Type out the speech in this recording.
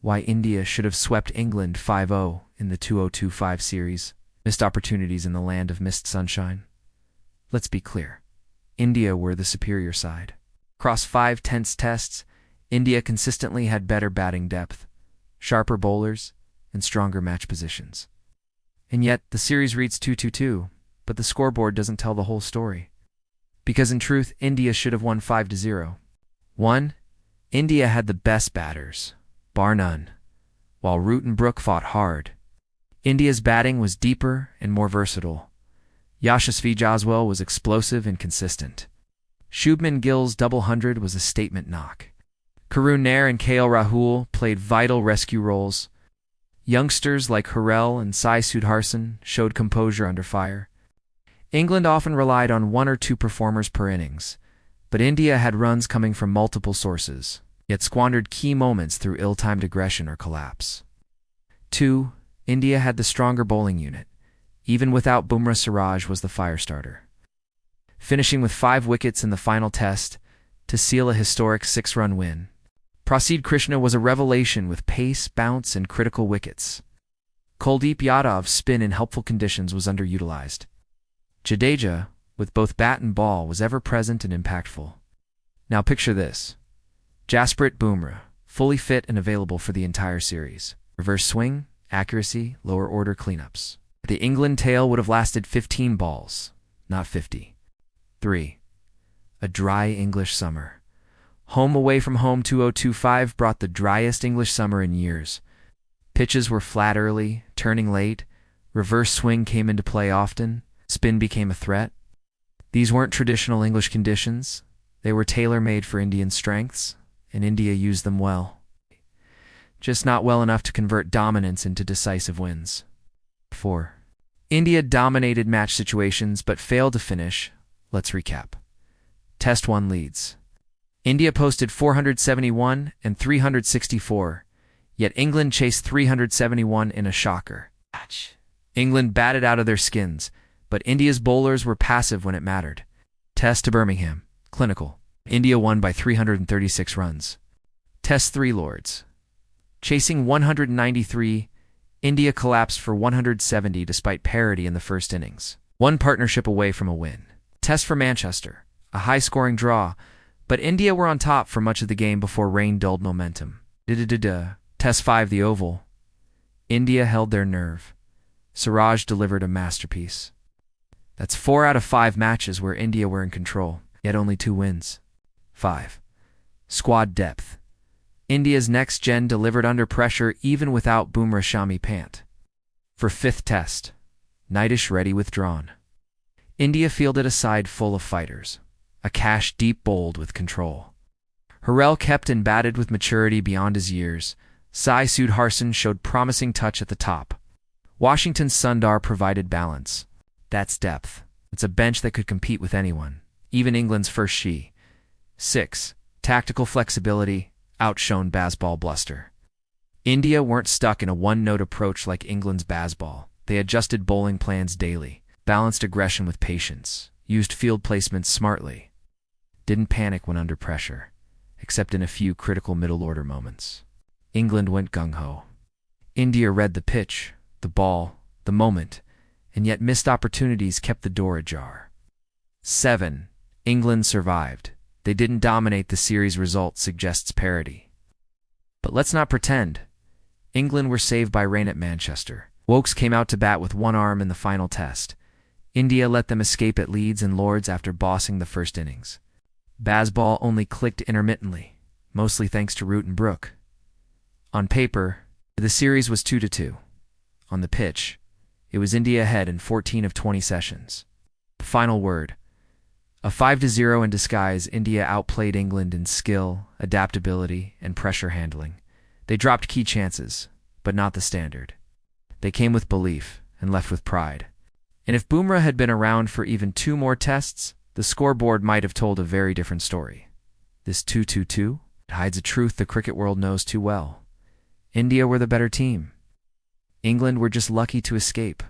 Why India should have swept England 5-0 in the 2025 series. Missed opportunities in the land of missed sunshine. Let's be clear. India were the superior side. Across 5 tense tests, India consistently had better batting depth, sharper bowlers, and stronger match positions. And yet, the series reads 2-2, but the scoreboard doesn't tell the whole story. Because in truth, India should have won 5-0. 1. India had the best batters, bar none, while Root and Brook fought hard. India's batting was deeper and more versatile. Yashasvi Jaswal was explosive and consistent. Shubman Gill's double hundred was a statement knock. Karun Nair and KL Rahul played vital rescue roles. Youngsters like Harrell and Sai Sudharsan showed composure under fire. England often relied on 1 or 2 performers per innings, but India had runs coming from multiple sources, yet squandered key moments through ill-timed aggression or collapse. 2. India had the stronger bowling unit. Even without Bumrah, Siraj was the fire starter. Finishing with 5 wickets in the final test to seal a historic 6-run win. Prasidh Krishna was a revelation with pace, bounce, and critical wickets. Kuldeep Yadav's spin in helpful conditions was underutilized. Jadeja, with both bat and ball, was ever-present and impactful. Now picture this. Jasprit Bumrah, fully fit and available for the entire series. Reverse swing, accuracy, lower order cleanups. The England tail would have lasted 15 balls, not 50. 3. A dry English summer. Home away from home 2025 brought the driest English summer in years. Pitches were flat early, turning late, reverse swing came into play often, spin became a threat. These weren't traditional English conditions, they were tailor-made for Indian strengths, and India used them well. Just not well enough to convert dominance into decisive wins. 4. India dominated match situations but failed to finish. Let's recap. Test 1 leads. India posted 471 and 364, yet England chased 371 in a shocker. England batted out of their skins, but India's bowlers were passive when it mattered. Test to Birmingham. Clinical. India won by 336 runs. Test 3 Lords. Chasing 193, India collapsed for 170 despite parity in the first innings. 1 partnership away from a win. Test for Manchester. A high-scoring draw, but India were on top for much of the game before rain dulled momentum. Test 5 The Oval. India held their nerve. Siraj delivered a masterpiece. That's 4 out of 5 matches where India were in control, yet only 2 wins. 5. Squad depth. India's next gen delivered under pressure even without Bumrah Shami Pant. For 5th test, Nitish Reddy withdrawn. India fielded a side full of fighters. A Cash deep bowled with control. Harrell kept and batted with maturity beyond his years. Sai Sudharsan showed promising touch at the top. Washington's Sundar provided balance. That's depth. It's a bench that could compete with anyone, even England's first she. 6. Tactical flexibility, outshone Bazball bluster. India weren't stuck in a one-note approach like England's Bazball. They adjusted bowling plans daily, balanced aggression with patience, used field placements smartly. Didn't panic when under pressure, except in a few critical middle-order moments. England went gung-ho. India read the pitch, the ball, the moment, and yet missed opportunities kept the door ajar. 7. England survived. They didn't dominate the series result suggests parity. But let's not pretend. England were saved by rain at Manchester. Wokes came out to bat with 1 arm in the final test. India let them escape at Leeds and Lords after bossing the first innings. Bazball only clicked intermittently, mostly thanks to Root and Brook. On paper, the series was 2-2. On the pitch, it was India ahead in 14 of 20 sessions. Final word. A 5-0 in disguise. India outplayed England in skill, adaptability, and pressure handling. They dropped key chances, but not the standard. They came with belief and left with pride. And if Bumrah had been around for even 2 more tests, the scoreboard might have told a very different story. This 2-2 hides a truth the cricket world knows too well. India were the better team. England were just lucky to escape.